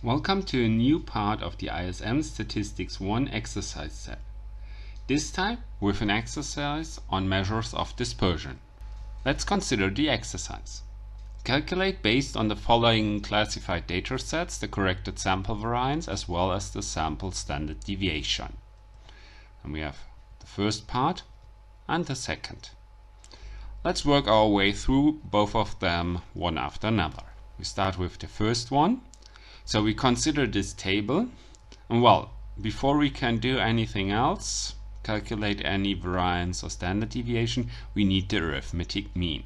Welcome to a new part of the ISM Statistics 1 exercise set. This time with an exercise on measures of dispersion. Let's consider the exercise. Calculate based on the following classified data sets the corrected sample variance as well as the sample standard deviation. And we have the first part and the second. Let's work our way through both of them one after another. We start with the first one. So we consider this table, and well, before we can do anything else, calculate any variance or standard deviation, we need the arithmetic mean.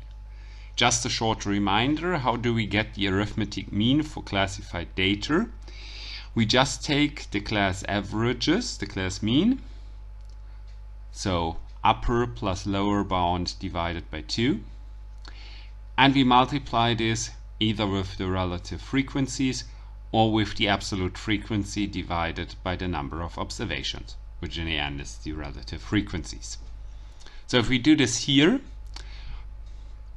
Just a short reminder, how do we get the arithmetic mean for classified data? We just take the class averages, the class mean, so upper plus lower bound divided by 2, and we multiply this either with the relative frequencies or with the absolute frequency divided by the number of observations, which in the end is the relative frequencies. So if we do this here,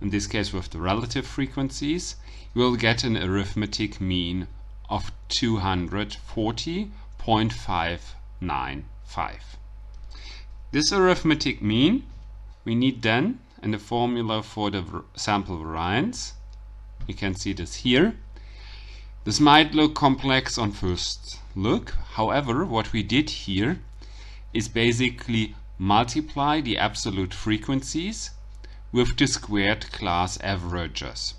in this case with the relative frequencies, we'll get an arithmetic mean of 240.595. This arithmetic mean we need then in the formula for the sample variance. You can see this here. This might look complex on first look. However, what we did here is basically multiply the absolute frequencies with the squared class averages.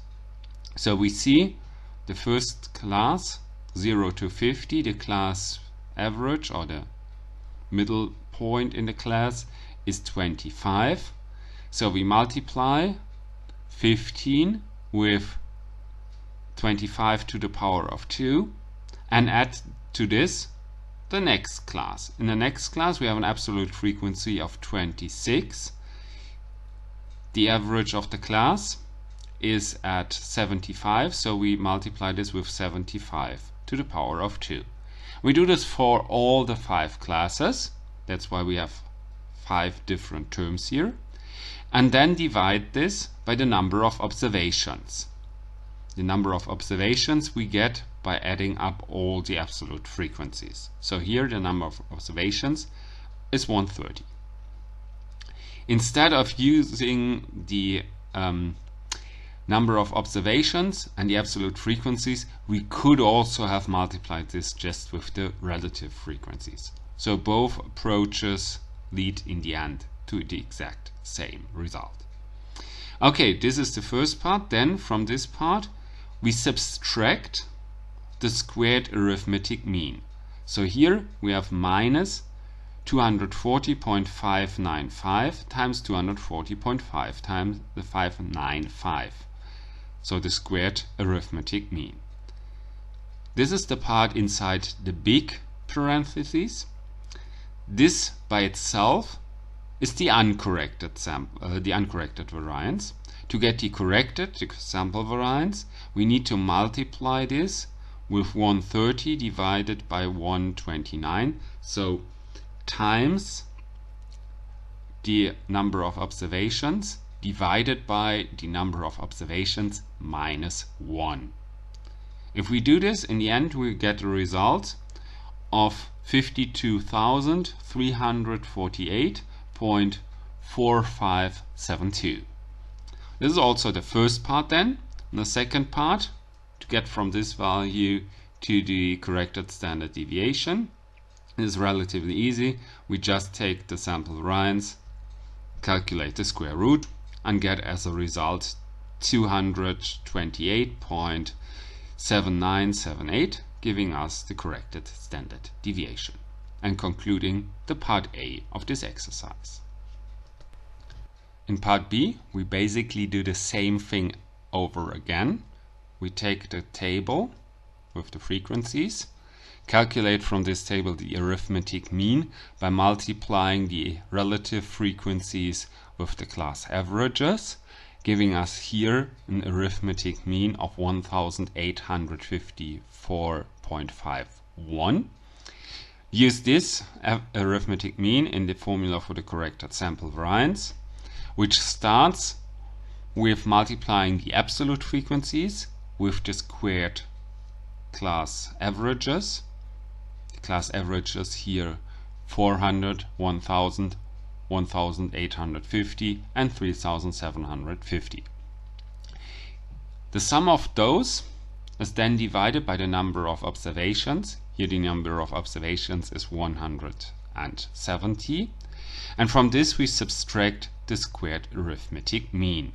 So we see the first class 0 to 50, the class average or the middle point in the class is 25. So we multiply 15 with 25 to the power of 2 and add to this the next class. In the next class we have an absolute frequency of 26. The average of the class is at 75, so we multiply this with 75 to the power of 2. We do this for all the 5 classes, that's why we have 5 different terms here, and then divide this by the number of observations. The number of observations we get by adding up all the absolute frequencies. So here the number of observations is 130. Instead of using the number of observations and the absolute frequencies, we could also have multiplied this just with the relative frequencies. So both approaches lead in the end to the exact same result. Okay, this is the first part. Then from this part we subtract the squared arithmetic mean. So here we have minus 240.595 times 240.5 times the 595. So the squared arithmetic mean. This is the part inside the big parentheses. This by itself is the uncorrected variance. To get the corrected, the sample variance, we need to multiply this with 130 divided by 129, so times the number of observations divided by the number of observations minus 1. If we do this, in the end we get a result of 52,348.4572. This is also the first part then. And the second part, to get from this value to the corrected standard deviation, is relatively easy. We just take the sample variance, calculate the square root, and get as a result 228.7978, giving us the corrected standard deviation, and concluding the part A of this exercise. In part B, we basically do the same thing over again. We take the table with the frequencies, calculate from this table the arithmetic mean by multiplying the relative frequencies with the class averages, giving us here an arithmetic mean of 1854.51. Use this arithmetic mean in the formula for the corrected sample variance, which starts with multiplying the absolute frequencies with the squared class averages. The class averages here 400, 1000, 1850 and 3750. The sum of those is then divided by the number of observations. Here the number of observations is 170, and from this we subtract the squared arithmetic mean.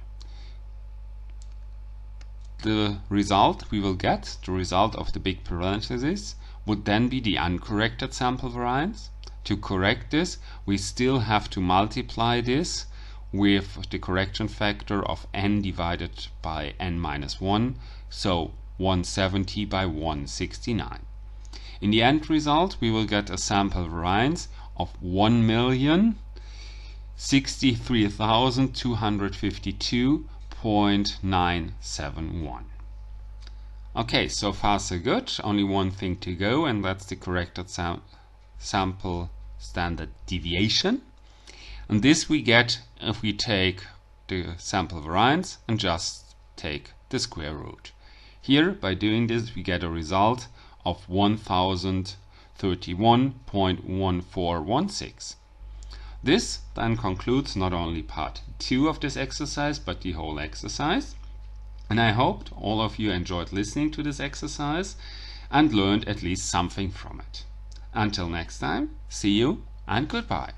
The result we will get, the result of the big parenthesis, would then be the uncorrected sample variance. To correct this, we still have to multiply this with the correction factor of n divided by n minus 1, so 170 by 169. In the end result, we will get a sample variance of 1,063,252.971. Okay, so far so good. Only one thing to go, and that's the corrected sample standard deviation. And this we get if we take the sample variance and just take the square root. Here, by doing this, we get a result of 1031.1416. This then concludes not only part 2 of this exercise, but the whole exercise. And I hope all of you enjoyed listening to this exercise and learned at least something from it. Until next time, see you and goodbye.